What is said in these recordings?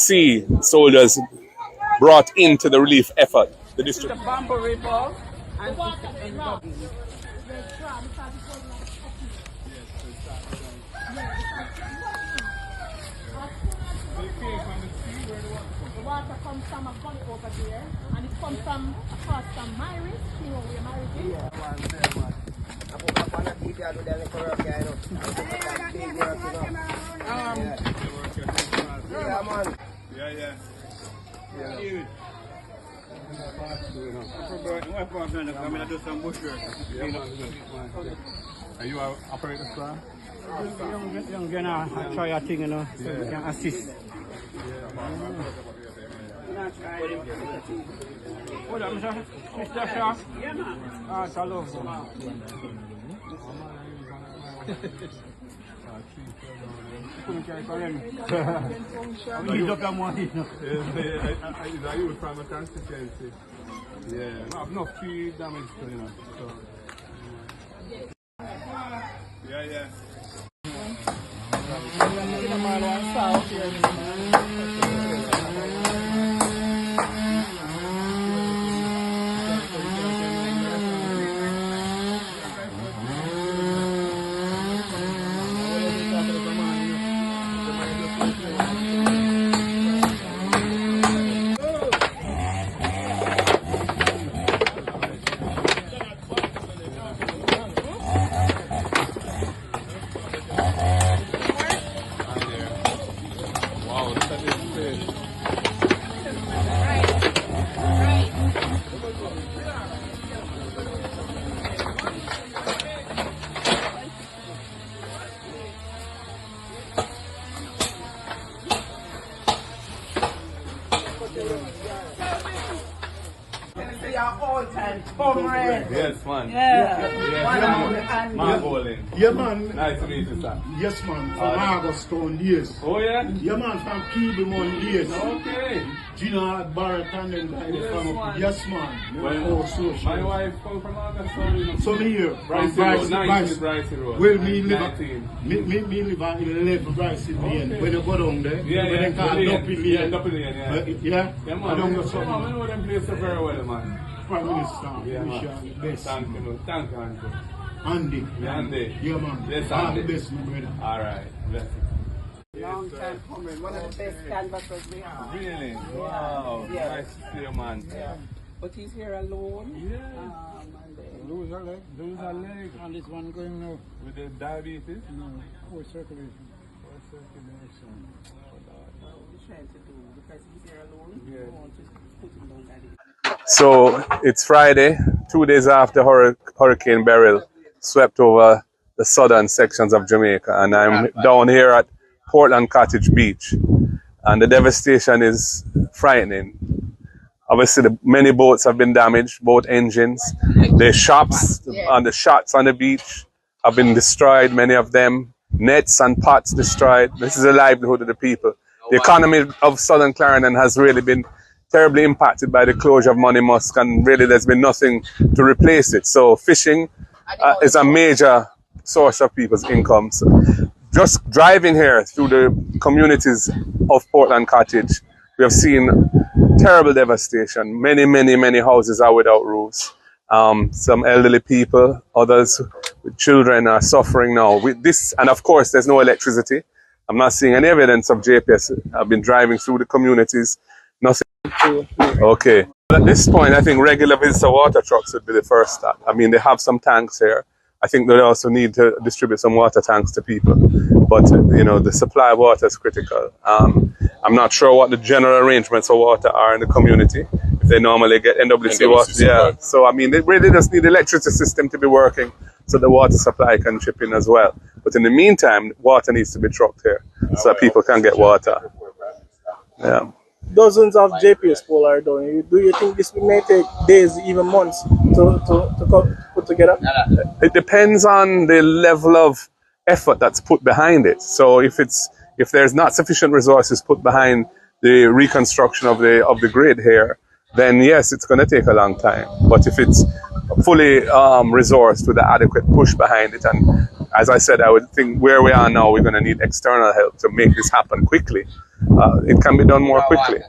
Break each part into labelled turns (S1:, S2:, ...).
S1: see soldiers brought into the relief effort. The district.
S2: The bamboo ripple and the water comes from a gun over there, and it comes from across from Myris. You know where Myris is?
S3: Are you operator, sir? Young gonna try a thing, you know, so we can assist. Hold on, Mr. Shaw. Yeah, man. Ah, it's all over. He's up and one. Is that you from a constituency? Yeah, I have enough tree damage, you know. So. Yeah. Yes, man. Yeah. Man bowling.
S4: Yeah, man.
S3: Nice to meet you, sir.
S4: Yes, man. From Augustone years.
S3: Oh, yeah?
S4: Yeah, man. From Peeblemon years.
S3: Okay.
S4: Gina Barrett and then yes, man.
S3: Well, my wife come from Augustone.
S4: So me here.
S3: Bryce Road. 19 Bryce Road.
S4: Well, me live
S3: 19.
S4: Me live at 11 Bryce Lane. When you go down there.
S3: Yeah. Dumpy Lane, yeah.
S4: Yeah,
S3: man.
S4: I don't know
S3: I know them places very well, man.
S4: Prime Minister.
S3: Yeah,
S4: man.
S3: Best. Thank you, Uncle.
S4: Andy.
S3: Yeah, Andy.
S4: Yeah, man.
S3: Yes,
S4: all
S3: Andy.
S4: the best, my brother.
S3: All right. Bless you.
S2: Long time coming. One of the best canvassers we have.
S3: Really? Wow.
S2: Yeah.
S3: Nice to see you, man.
S2: Yeah. But he's here alone.
S3: Yeah. Lose a leg. And this one going now. With the diabetes? No. Poor circulation.
S2: What we're trying to do, because he's here alone, we want to put him down that.
S1: So it's Friday, 2 days after Hurricane Beryl swept over the southern sections of Jamaica, and I'm down here at Portland Cottage Beach, and the devastation is frightening. Obviously, many boats have been damaged, boat engines, the shops and the shots on the beach have been destroyed, many of them, nets and pots destroyed. This is the livelihood of the people. The economy of Southern Clarendon has really been terribly impacted by the closure of Money Musk, and really there's been nothing to replace it. So fishing is a major source of people's income. So just driving here through the communities of Portland Cottage, we have seen terrible devastation. Many houses are without roofs. Some elderly people, others with children are suffering now. With this, and of course, there's no electricity. I'm not seeing any evidence of JPS. I've been driving through the communities. Nothing. Okay. At this point, I think regular visitor water trucks would be the first stop. I mean, they have some tanks here. I think they also need to distribute some water tanks to people. But, you know, the supply of water is critical. I'm not sure what the general arrangements for water are in the community. If they normally get NWC water. Yeah. So, I mean, they really just need the electricity system to be working so the water supply can chip in as well. But in the meantime, water needs to be trucked here so that people can get water. Yeah.
S5: Dozens of JPS poles are done. Do you think this may take days, even months, to put together?
S1: It depends on the level of effort that's put behind it. So if there's not sufficient resources put behind the reconstruction of the grid here, then yes, it's going to take a long time. But if it's fully resourced with the adequate push behind it, and as I said, I would think where we are now, we're going to need external help to make this happen quickly. it can be done more quickly.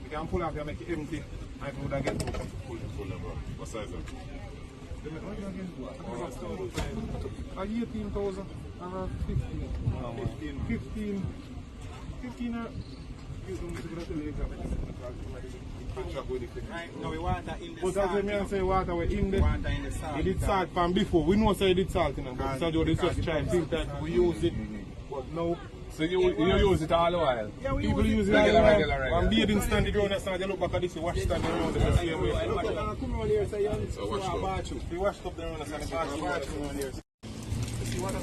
S3: We can pull off and make it empty. I would again pull what size is it? 18,000 15.
S6: No, we want that in the
S3: but as I say, water we in the salt. We did salt from before. We know say we did salt in them, but so they just try and think that we use it. But no.
S1: So you use it all the while?
S3: Yeah, people use it all the while. I'm bathing stand the ground and they look back at this, wash stand around the same way. Come around here, say you wash up. We washed up the round and the bathroom around here. See what I'm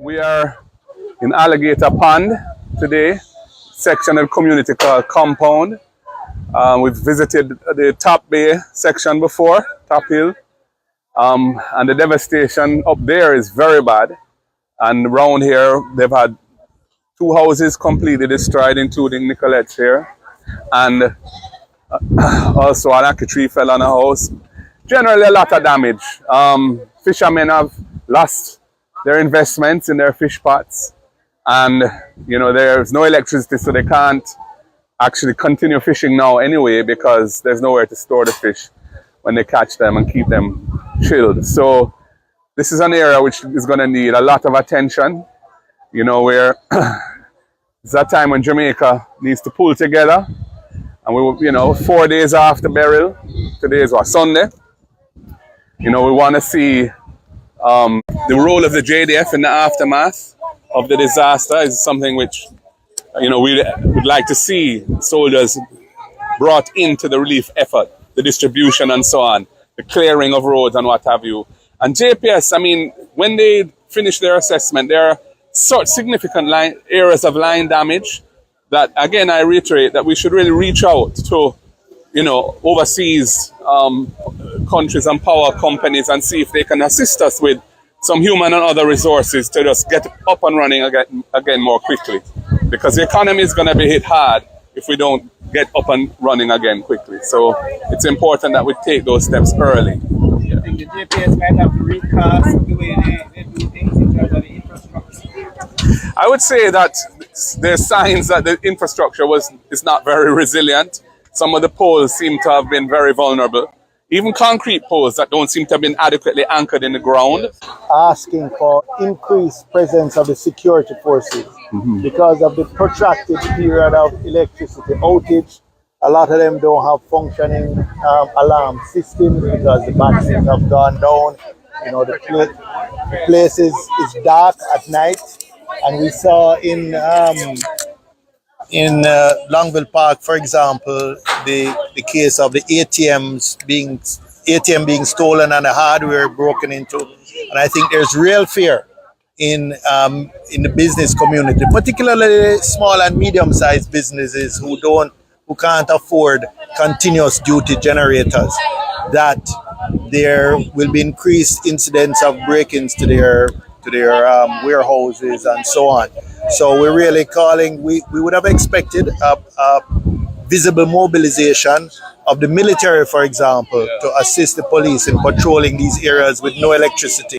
S1: We are in Alligator Pond today, section of the community called Compound. We've visited the Top Bay section before, Top Hill, and the devastation up there is very bad. And around here, they've had 2 houses completely destroyed, including Nicolette's here, and also an ackee tree fell on a house. Generally, a lot of damage. Fishermen have lost their investments in their fish pots, and you know there's no electricity, so they can't actually continue fishing now anyway because there's nowhere to store the fish when they catch them and keep them chilled. So this is an area which is going to need a lot of attention, you know, where it's that time when Jamaica needs to pull together. And we, you know, 4 days after burial, today is what, Sunday, you know, we want to see the role of the JDF in the aftermath of the disaster is something which, you know, we would like to see soldiers brought into the relief effort, the distribution and so on, the clearing of roads and what have you. And JPS, I mean, when they finish their assessment, there are such significant areas of line damage that, again, I reiterate that we should really reach out to, you know, overseas countries and power companies and see if they can assist us with some human and other resources to just get up and running again more quickly. Because the economy is going to be hit hard if we don't get up and running again quickly. So it's important that we take those steps early.
S6: I think the GPS might have to recast the way they do things in terms of the infrastructure.
S1: I would say that there's signs that the infrastructure is not very resilient. Some of the poles seem to have been very vulnerable. Even concrete poles that don't seem to have been adequately anchored in the ground.
S7: Asking for increased presence of the security forces because of the protracted period of electricity outage. A lot of them don't have functioning alarm systems because the batteries have gone down. You know, the place is dark at night. And we saw in Longville Park, for example, the case of the ATM being stolen and the hardware broken into. And I think there's real fear in the business community, particularly small and medium-sized businesses who can't afford continuous duty generators, that there will be increased incidents of break-ins to their warehouses and so on. So we're really calling, we would have expected a visible mobilization of the military, for example, to assist the police in patrolling these areas with no electricity.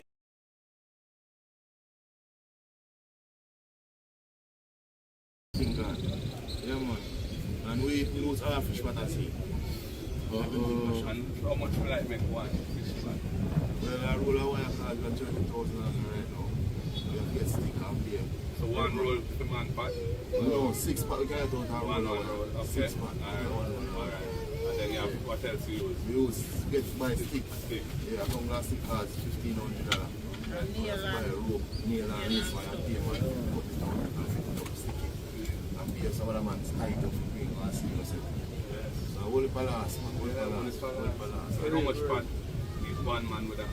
S4: fish fantasy.
S1: And how much will I make one fish man?
S4: Well, I roll a wire card for 20,000 right now. You get stick and beer.
S1: So one roll per man pot?
S4: No, 6 pack. We can't do
S1: One roll, okay.
S4: 6 pack.
S1: Alright. And then you have, what else you use?
S4: We use get by stick.
S1: Stick.
S4: Yeah, come last stick cards $1,500. Buy a rope, nail and this one and pay for it. Cut it down and fit it up sticky. And pay some other man's tight up for bring and see yourself. So hold it for last, man. Hold it for last.
S1: So how much pot is one man with a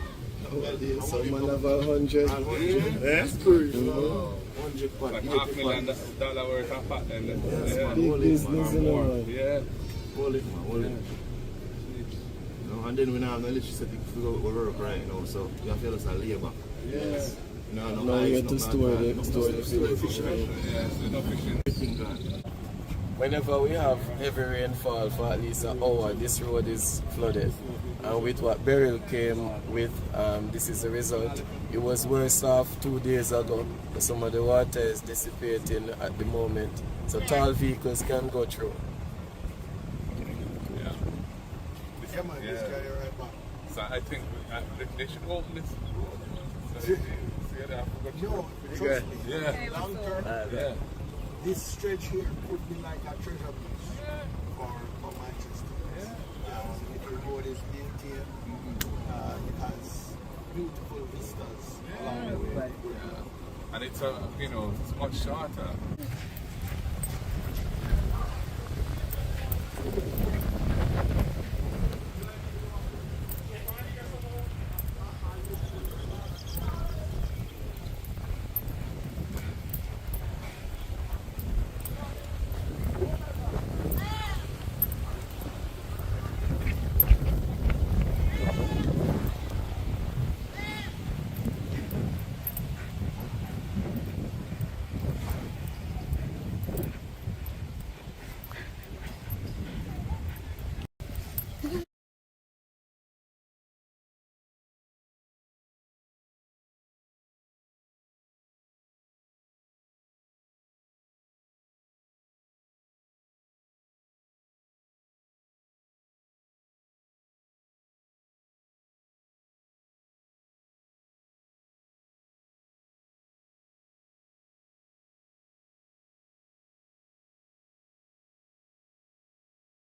S4: Some man have 100. That's good. 100 pot.
S1: like $500,000 worth of pot then?
S4: Yes,
S1: Yeah.
S4: man. Hold it, man.
S1: Yeah.
S4: Hold it, man. Hold it. And then we now have no electricity to work right now, so you have to use a labor.
S5: Yes.
S4: No,
S5: You have to store the
S4: fish.
S1: Yeah, so no fishing.
S4: Everything gone.
S8: Whenever we have heavy rainfall for at least an hour, this road is flooded. And with what Beryl came with, this is the result. It was worse off 2 days ago. Some of the water is dissipating at the moment, so tall vehicles can go through.
S1: So I think they should open this road.
S9: No, trust me.
S1: Yeah.
S9: Long term,
S1: Yeah.
S9: this stretch here could be like a treasure beach for Manchester. If your road is maintained, it has beautiful vistas along the way.
S1: And it's it's much shorter.